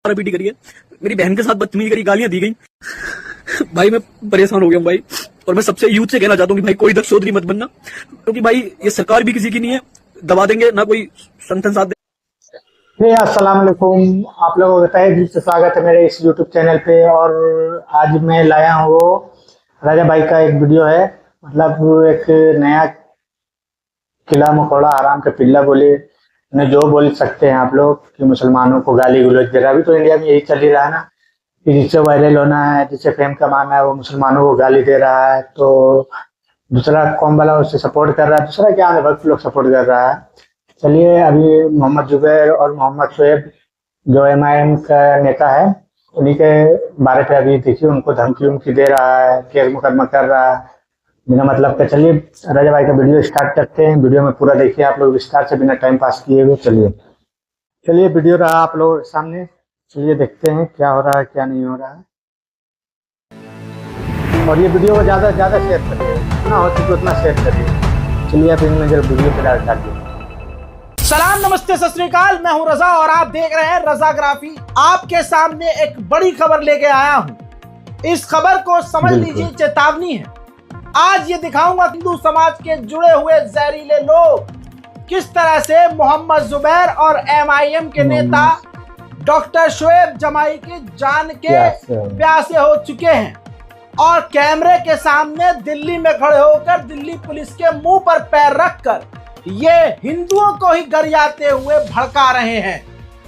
PT करी है, मेरी बहन के साथ बदतमीजी करी, गालियां दी गई। भाई मैं परेशान हो गया हूँ भाई, और मैं सबसे यूथ से कहना चाहता हूँ कि भाई कोई दक्ष चौधरी मत बनना, क्योंकि भाई ये सरकार भी किसी की नहीं है, दबा देंगे ना कोई संगठन साथ जी अस्सलाम वालेकुम। आप लोगों का तहे दिल से स्वागत है मेरे इस यूट्यूब चैनल पे। और आज मैं लाया हूँ वो राजा भाई का एक वीडियो है, मतलब एक नया किला मकोड़ा हराम का पिल्ला बोले ने जो बोल सकते हैं आप लोग कि मुसलमानों को गाली गलौज दे रहा है। अभी तो इंडिया में यही चल ही रहा है ना कि जिससे वायरल होना है, जिससे फेम कमाना है, वो मुसलमानों को गाली दे रहा है। तो दूसरा कौम वाला उसे सपोर्ट कर रहा है, दूसरा क्या है वक्त लोग सपोर्ट कर रहा है। चलिए, अभी मोहम्मद जुबैर और मोहम्मद शोएब जो MIM का नेता है, उन्हीं के बारे पे अभी देखिए उनको धमकी दे रहा है, केस मुकदमा कर रहा है बिना मतलब का। चलिए राजा भाई का वीडियो स्टार्ट करते हैं। वीडियो में पूरा देखिए आप लोग विस्तार से, बिना टाइम पास किए हुए। चलिए वीडियो रहा आप लोगों के सामने, चलिए देखते हैं क्या हो रहा है क्या नहीं हो रहा है। और ये वीडियो को ज़्यादा से ज़्यादा शेयर करिए, जितना हो सके उतना शेयर करिए। चलिए अब इन नजर वीडियो पे डालिए। सलाम, नमस्ते, सत श्री अकाल। मैं हूं रजा और आप देख रहे हैं रजाग्राफी। आपके सामने एक बड़ी खबर लेके आया हूं। इस खबर को समझ लीजिए चेतावनी है। आज ये दिखाऊंगा हिंदू समाज के जुड़े हुए जहरीले लोग किस तरह से मोहम्मद जुबैर और MIM के नेता डॉक्टर शोएब जमाई की जान के प्यासे हो चुके हैं, और कैमरे के सामने दिल्ली में खड़े होकर दिल्ली पुलिस के मुंह पर पैर रखकर ये हिंदुओं को ही गरियाते हुए भड़का रहे हैं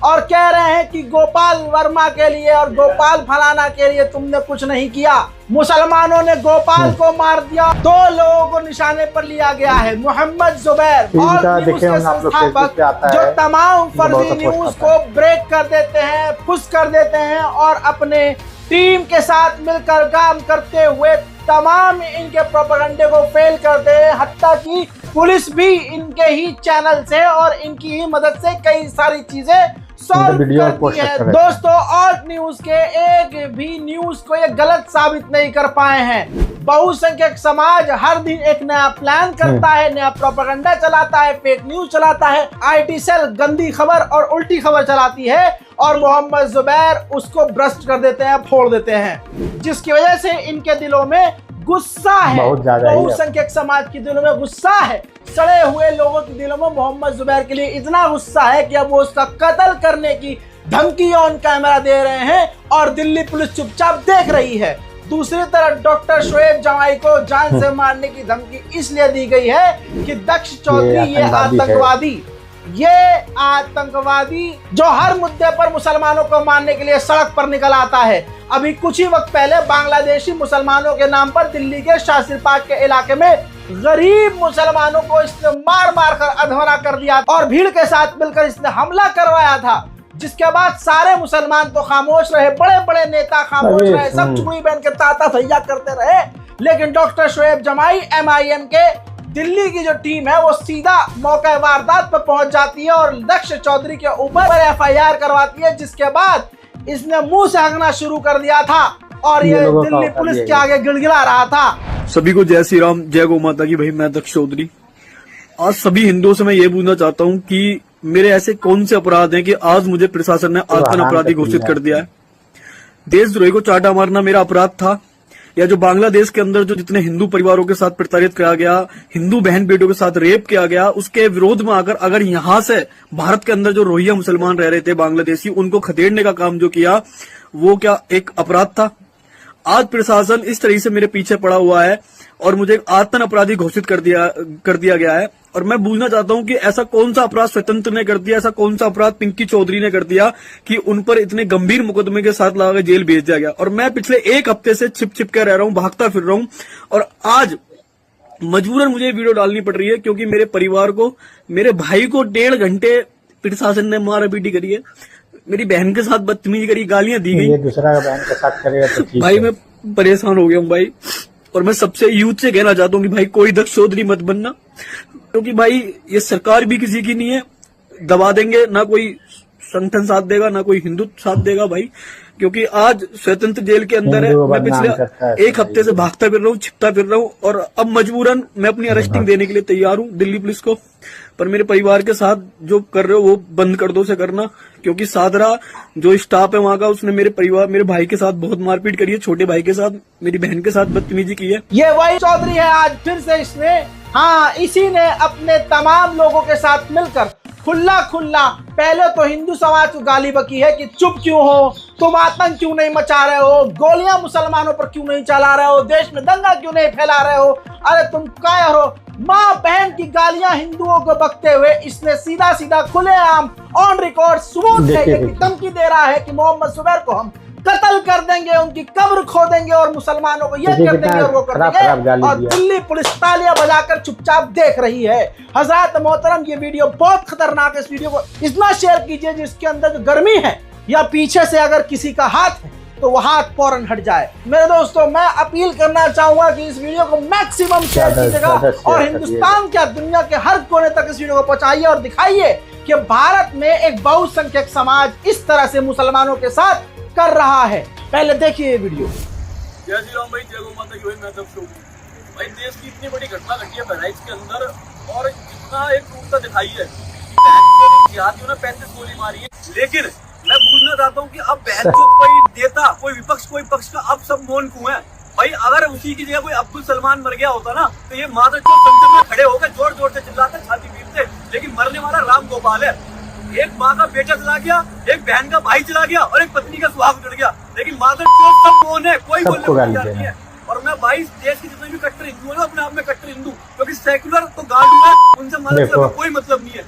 और कह रहे हैं कि गोपाल वर्मा के लिए और गोपाल फलाना के लिए तुमने कुछ नहीं किया। मुसलमानों ने गोपाल को मार दिया, 2 लोगों को निशाने पर लिया गया है, मोहम्मद जुबैर और न्यूज़ के संस्थापक, जो तमाम फर्जी न्यूज को ब्रेक कर देते हैं, फुस कर देते हैं और अपने टीम के साथ मिलकर काम करते हुए तमाम इनके प्रोपेगेंडे को फेल करते हैं। हत्ता कि पुलिस भी इनके ही चैनल से और इनकी ही मदद से कई सारी चीजें सॉल्व करती है। दोस्तों, और न्यूज के एक भी न्यूज को ये गलत साबित नहीं कर पाए हैं। बहुसंख्यक समाज हर दिन एक नया प्लान करता है, नया प्रोपेगेंडा चलाता है, फेक न्यूज चलाता है, IT सेल गंदी खबर और उल्टी खबर चलाती है, और मोहम्मद जुबैर उसको भ्रष्ट कर देते हैं, फोड़ देते हैं, जिसकी वजह से इनके दिलों में गुस्सा है। बहुसंख्यक समाज के दिलों में गुस्सा है, सड़े हुए लोगों के दिलों में मोहम्मद जुबैर के लिए इतना गुस्सा है कि अब वो उसका कत्ल करने की धमकी ऑन कैमरा दे रहे हैं और दिल्ली पुलिस चुपचाप देख रही है। दूसरी तरफ डॉक्टर शोएब जमाई को जान से मारने की धमकी इसलिए दी गई है कि दक्ष चौधरी ये आतंकवादी जो हर मुद्दे पर मुसलमानों को मारने के लिए सड़क पर निकल आता है। अभी कुछ ही वक्त पहले बांग्लादेशी मुसलमानों के नाम पर दिल्ली के शास्त्री पार्क के इलाके में गरीब मुसलमानों को इसने मार मार कर अधमरा कर दिया और भीड़ के साथ मिलकर इसने हमला करवाया था, जिसके बाद सारे मुसलमान तो खामोश रहे, बड़े बड़े नेता खामोश रहे, सब चुड़ी बहन के ताता भैया करते रहे। लेकिन डॉक्टर शोएब जमाई MIM के दिल्ली की जो टीम है वो सीधा मौका वारदात पर पहुंच जाती है और दक्ष चौधरी के ऊपर FIR करवाती है, जिसके बाद इसने मुंह से हंगना शुरू कर दिया था और ये दिल्ली पुलिस के आगे गिड़गिड़ा रहा था। सभी को जय श्री राम, जय गौ माता की। भाई मैं दक्ष चौधरी आज सभी हिंदुओं से मैं ये पूछना चाहता हूँ कि मेरे ऐसे कौन से अपराध हैं कि आज मुझे प्रशासन ने आतंक अपराधी घोषित कर दिया है। देशद्रोही को चाटा मारना मेरा अपराध था, या जो बांग्लादेश के अंदर जो जितने हिंदू परिवारों के साथ प्रताड़ित किया गया, हिंदू बहन बेटों के साथ रेप किया गया, उसके विरोध में आकर अगर यहाँ से भारत के अंदर जो रोहिंग्या मुसलमान रह रहे थे बांग्लादेशी, उनको खदेड़ने का काम जो किया, वो क्या एक अपराध था? आज प्रशासन इस तरह से मेरे पीछे पड़ा हुआ है और मुझे एक आतंक अपराधी घोषित कर दिया गया है। और मैं पूछना चाहता हूं कि ऐसा कौन सा अपराध स्वतंत्र ने कर दिया, ऐसा कौन सा अपराध पिंकी चौधरी ने कर दिया कि उन पर इतने गंभीर मुकदमे के साथ लगा जेल भेज दिया गया। और मैं पिछले 1 हफ्ते से छिप कर रह रहा हूं, भागता फिर रहा हूं, और आज मजबूरन मुझे वीडियो डालनी पड़ रही है क्योंकि मेरे परिवार को, मेरे भाई को 1.5 घंटे प्रशासन ने मारा पीटी करी है, मेरी बहन के साथ बदतमीजी करी, गालियां दी गई। दूसरा बहन के साथ करेगा तो भाई मैं परेशान हो गया हूँ भाई, और मैं सबसे यूथ से कहना चाहता हूँ कि भाई कोई दक्ष चौधरी मत बनना, क्योंकि भाई ये सरकार भी किसी की नहीं है, दबा देंगे ना कोई संगठन साथ देगा, ना कोई हिंदू साथ देगा भाई। क्योंकि आज स्वतंत्र जेल के अंदर है, मैं पिछले एक हफ्ते से भागता फिर रहा हूँ, छिपता फिर रहा हूँ, और अब मजबूरन मैं अपनी अरेस्टिंग देने के लिए तैयार हूँ दिल्ली पुलिस को। पर मेरे परिवार के साथ जो कर रहे हो वो बंद कर दो से करना, क्योंकि सादरा जो स्टाफ है वहाँ का, उसने मेरे परिवार, मेरे भाई के साथ बहुत मारपीट करी है, छोटे भाई के साथ, मेरी बहन के साथ बदतमीजी की है। ये वही चौधरी है, आज फिर से इसने, हाँ इसी ने अपने तमाम लोगों के साथ मिलकर खुला खुला पहले तो हिंदू समाज को गाली बकी है कि चुप क्यों हो, तुम आतंक क्यों नहीं मचा रहे हो, गोलियां मुसलमानों पर क्यों नहीं चला रहे हो, देश में दंगा क्यों नहीं फैला रहे हो, अरे तुम कायर हो। माँ बहन की गालियां हिंदुओं को बकते हुए इसने सीधा सीधा खुलेआम ऑन रिकॉर्ड सबूत है कि धमकी दे रहा है कि मोहम्मद जुबैर को हम कत्ल कर देंगे, उनकी कब्र खोदेंगे और मुसलमानों को ये कर देंगे और वो कर देंगे। और दिल्ली पुलिस तालियां बजाकर चुपचाप देख रही है। हजरत मोहतरम, ये वीडियो बहुत खतरनाक है, इस वीडियो को इतना शेयर कीजिए जिसके अंदर जो गर्मी है या पीछे से अगर किसी का हाथ है तो वो हाथ फौरन हट जाए। मेरे दोस्तों, मैं अपील करना चाहूंगा कि इस वीडियो को मैक्सिमम शेयर कीजिएगा और हिंदुस्तान क्या दुनिया के हर कोने तक इस वीडियो को पहुंचाइए और दिखाइए कि भारत में एक बहुसंख्यक समाज इस तरह से मुसलमानों के साथ कर रहा है। पहले देखिए ये वीडियो। जय श्री राम भाई, जय गौ माता की। मैं तब भाई देश की इतनी बड़ी घटना घटी है बहराइच के अंदर, और इतना एक क्रूरता दिखाई है कि जिहादियों ने 35 गोली मारी है। लेकिन मैं पूछना चाहता हूँ कि अब बहन को कोई नेता, कोई विपक्ष, कोई पक्ष का अब सब मौन क्यों है भाई? अगर उसी की जगह कोई अब्दुल सलमान मर गया होता ना तो ये माता जो संसद में खड़े होकर जोर जोर से चिल्लाते, छाती पीटते। लेकिन मरने वाला राम गोपाल है। एक माँ का बेटा चला गया, एक बहन का भाई चला गया और एक पत्नी का सुहाग उजड़ गया। लेकिन माता जो सब मौन है, कोई बोलने को तैयार नहीं है। और मैं 22 देश के जितने भी कट्टर हिंदू है, अपने आप में कट्टर हिंदू, क्योंकि सेकुलर तो गार्ड हुआ, उनसे मतलब कोई मतलब नहीं है।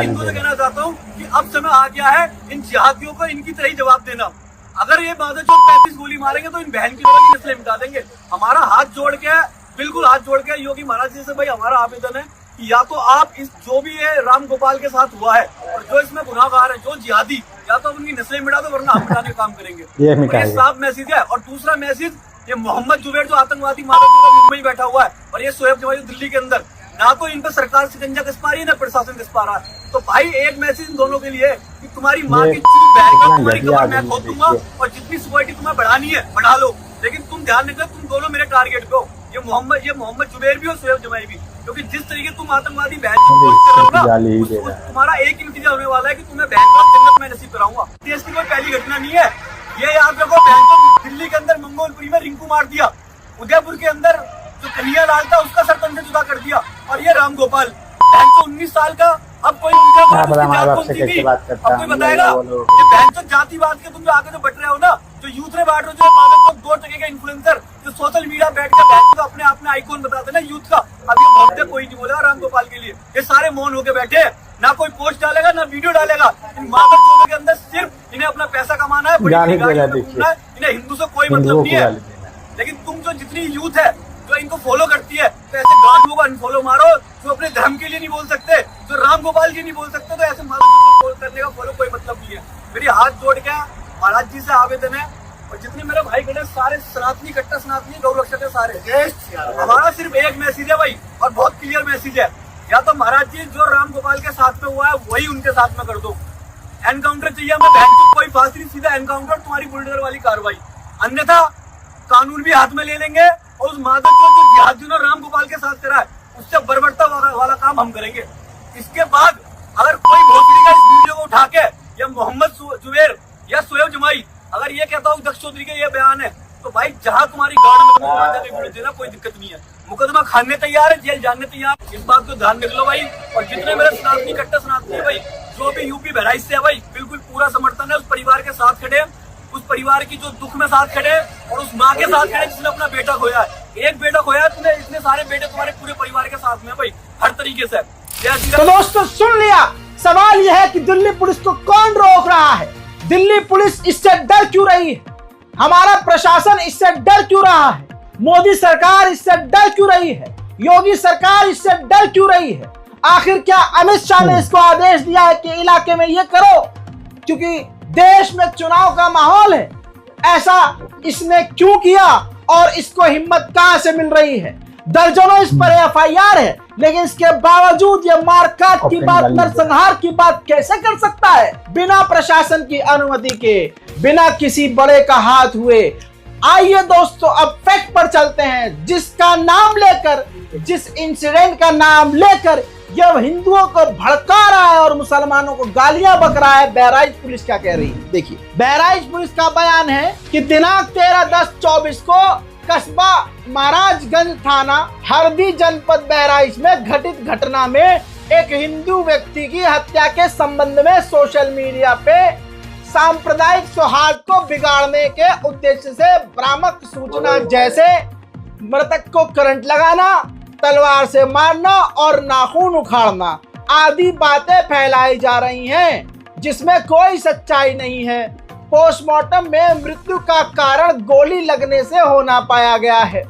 हिंदू से कहना चाहता हूँ कि अब समय आ गया है इन जिहादियों को इनकी तरह ही जवाब देना। अगर ये माता जो 35 गोली मारेंगे तो इन बहन की तरह की नस्लें मिटा देंगे। हमारा हाथ जोड़ के, बिल्कुल हाथ जोड़ के योगी महाराज जी से भाई हमारा आवेदन है कि या तो आप इस जो भी ये राम गोपाल के साथ हुआ है और जो इसमें गुनाहगार है, जो जिहादी, या तो उनकी नस्लें मिटा दो वरना हम मिटाने का काम करेंगे। ये साफ मैसेज है। और दूसरा मैसेज, ये मोहम्मद जुबैर जो आतंकवादी मारा मुंबई बैठा हुआ है, और ये शोएब जवाई दिल्ली के अंदर, ना तो इन पर सरकार शिकंजा कस पा रही है ना प्रशासन कस पा रहा है। तो भाई एक मैसेज इन दोनों के लिए कि तुम्हारी माँ की बहन का तुम्हारी कब्र मैं खोद दूंगा, और जितनी सिक्योरिटी तुम्हें बढ़ानी है बढ़ा लो, लेकिन तुम ध्यान रखो तुम दोनों मेरे टारगेट पे हो, ये मोहम्मद जुबैर भी और शोएब जवाई भी। क्योंकि जिस तरीके तुम आतंकवादी बहन तुम्हारा एक ही नतीजा होने वाला है कि तुम्हें बहन का जन्नत मैं नसीब कराऊंगा। देश की कोई पहली घटना नहीं है ये। याद रखो, बहन को दिल्ली के अंदर मंगोलपुरी में रिंकू मार दिया, उदयपुर के अंदर जो कन्हैया लाल था उसका सर तन से जुदा कर दिया, और ये राम गोपाल बहन को 19 साल का। अब कोई अब कोई बताएगा कि बहन तो जातिवाद के तुम जो आगे जो बट रहे हो ना, जो यूथ में बांट रहे हो, जो 2 टके का इन्फ्लुएंसर जो सोशल मीडिया बैठ कर बहन को अपने आप में आइकॉन बताते ना यूथ का, अब ये बहुत कोई नहीं बोला राम गोपाल के लिए। ये सारे मौन होके बैठे, ना कोई पोस्ट डालेगा ना वीडियो डालेगा। इन मादक चोरों के अंदर सिर्फ इन्हें अपना पैसा कमाना है, इन्हें हिंदू से कोई मतलब नहीं है। लेकिन तुम जो जितनी यूथ है जो इनको फॉलो करती है, तो ऐसे गांडों को अनफॉलो मारो जो अपने धर्म के लिए नहीं बोल सकते, जो राम गोपाल जी नहीं बोल सकते, तो ऐसे मादक को करने का फॉलो कोई मतलब नहीं है। मेरी हाथ जोड़ के महाराज जी से आवेदन है, और जितने मेरे भाई खड़े सारे सनातनी, कट्टर सनातनी, गौ रक्षक है सारे। हमारा सिर्फ एक मैसेज है भाई, और बहुत क्लियर मैसेज है, या तो महाराज जी जो राम गोपाल के साथ में हुआ है वही उनके साथ में कर दो। एनकाउंटर चाहिए हमें, बहन को कोई फांसी नहीं, सीधा एनकाउंटर, तुम्हारी बुलडोजर वाली कार्रवाई, अन्यथा कानून भी हाथ में ले लेंगे। और उस मादक को जो जिहादियों ने राम गोपाल के साथ करा है उससे बर्बरता वाला काम हम करेंगे। इसके बाद अगर कोई भोसड़ी का इस वीडियो को उठा के, या मोहम्मद जुबैर या शोएब जमाई अगर ये कहता हूँ दक्ष चौधरी के ये बयान है, तो भाई जहाँ तुम्हारी गाड़ में तुम्हें देना कोई दिक्कत नहीं है। मुकदमा खाने तैयार है, जेल जाने तैयार, इस बात को ध्यान रख लो भाई। और जितने मेरे सनातनी, कट्टर सनातनी है भाई, जो भी यूपी बहराइच से है भाई, बिल्कुल पूरा समर्थन है। उस परिवार के साथ खड़े, उस परिवार की जो दुख में साथ खड़े, और उस माँ के साथ खड़े जिसने अपना बेटा खोया है। एक बेटा खोया है तुमने, इतने सारे बेटे तुम्हारे पूरे परिवार के साथ में भाई, हर तरीके से। तो दोस्तों सुन लिया, सवाल यह है कि दिल्ली पुलिस को कौन रोक रहा है? दिल्ली पुलिस इससे डर क्यों रही है? हमारा प्रशासन इससे डर क्यों रहा है? मोदी सरकार इससे डर क्यों रही है? योगी सरकार इससे डर क्यों रही है? आखिर क्या अमित शाह ने इसको आदेश दिया है कि इलाके में ये करो क्योंकि देश में चुनाव का माहौल है? ऐसा इसने क्यों किया और इसको हिम्मत कहां से मिल रही है? दर्जनों इस पर FIR है, लेकिन इसके बावजूद ये मारकाट की बात, नरसंहार की बात कैसे कर सकता है बिना प्रशासन की अनुमति के, बिना किसी बड़े का हाथ हुए। आइए दोस्तों अब फैक्ट पर चलते हैं, जिसका नाम लेकर, जिस इंसिडेंट का नाम लेकर यह हिंदुओं को भड़का रहा है और मुसलमानों को गालियां बक रहा है। बहराइच पुलिस क्या कह रही है, देखिए। बहराइच पुलिस का बयान है कि दिनांक 13/10/24 को कस्बा महाराजगंज थाना हरदी जनपद बहराइच में घटित घटना में एक हिंदू व्यक्ति की हत्या के संबंध में सोशल मीडिया पे सांप्रदायिक सौहार्द को बिगाड़ने के उद्देश्य से भ्रामक सूचना जैसे मृतक को करंट लगाना, तलवार से मारना और नाखून उखाड़ना आदि बातें फैलाई जा रही हैं, जिसमें कोई सच्चाई नहीं है। पोस्टमार्टम में मृत्यु का कारण गोली लगने से होना पाया गया है।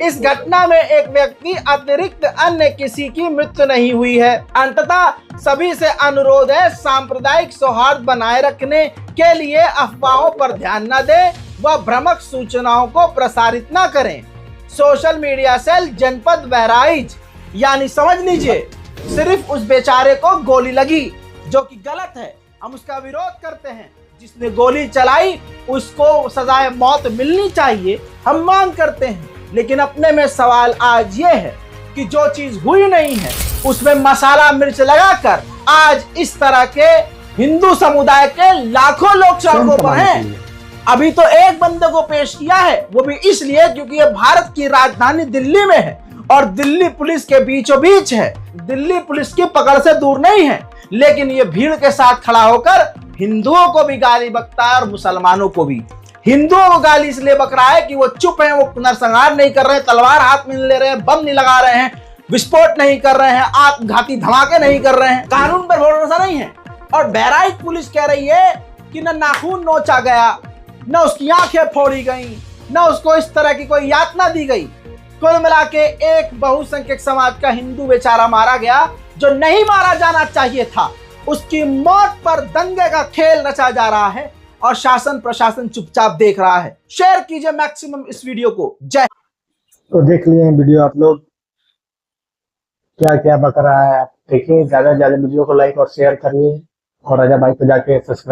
इस घटना में एक व्यक्ति अतिरिक्त अन्य किसी की मृत्यु नहीं हुई है। अंततः सभी से अनुरोध है, सांप्रदायिक सौहार्द बनाए रखने के लिए अफवाहों पर ध्यान न दें व भ्रामक सूचनाओं को प्रसारित न करें। सोशल मीडिया सेल जनपद बहराइच, यानी समझ लीजिए सिर्फ उस बेचारे को गोली लगी, जो कि गलत है। हम उसका विरोध करते हैं, जिसने गोली चलाई उसको सजाए मौत मिलनी चाहिए, हम मांग करते हैं। लेकिन अपने में सवाल आज ये है कि जो चीज हुई नहीं है उसमें मसाला मिर्च लगाकर आज इस तरह के हिंदू समुदाय के लाखों लोग सड़कों पर हैं। अभी तो एक बंदे को पेश किया है, वो भी इसलिए क्योंकि ये भारत की राजधानी दिल्ली में है और दिल्ली पुलिस के बीचों बीच है, दिल्ली पुलिस की पकड़ से दूर नहीं है। लेकिन ये भीड़ के साथ खड़ा होकर हिंदुओं को भी गाली बकता है और मुसलमानों को भी। हिंदुओं को गाली इसलिए बक रहा है कि वो चुप हैं, वो नरसंहार नहीं कर रहे हैं, तलवार हाथ में नहीं ले रहे हैं, बम नहीं लगा रहे हैं, विस्फोट नहीं कर रहे हैं, आत्मघाती धमाके नहीं कर रहे हैं, कानून पर भरोसा नहीं है। और बहराइच पुलिस कह रही है कि न नाखून नोचा गया, न उसकी आंखें फोड़ी गई, न उसको इस तरह की कोई यातना दी गई। कुल मिला के एक बहुसंख्यक समाज का हिंदू बेचारा मारा गया, जो नहीं मारा जाना चाहिए था। उसकी मौत पर दंगे का खेल रचा जा रहा है और शासन प्रशासन चुपचाप देख रहा है। शेयर कीजिए मैक्सिमम इस वीडियो को। जय। तो देख लिए वीडियो आप लोग, क्या क्या बक रहा है आप देखिए। ज्यादा से ज्यादा वीडियो को लाइक और शेयर करिए और राजा भाई को जाके सब्सक्राइब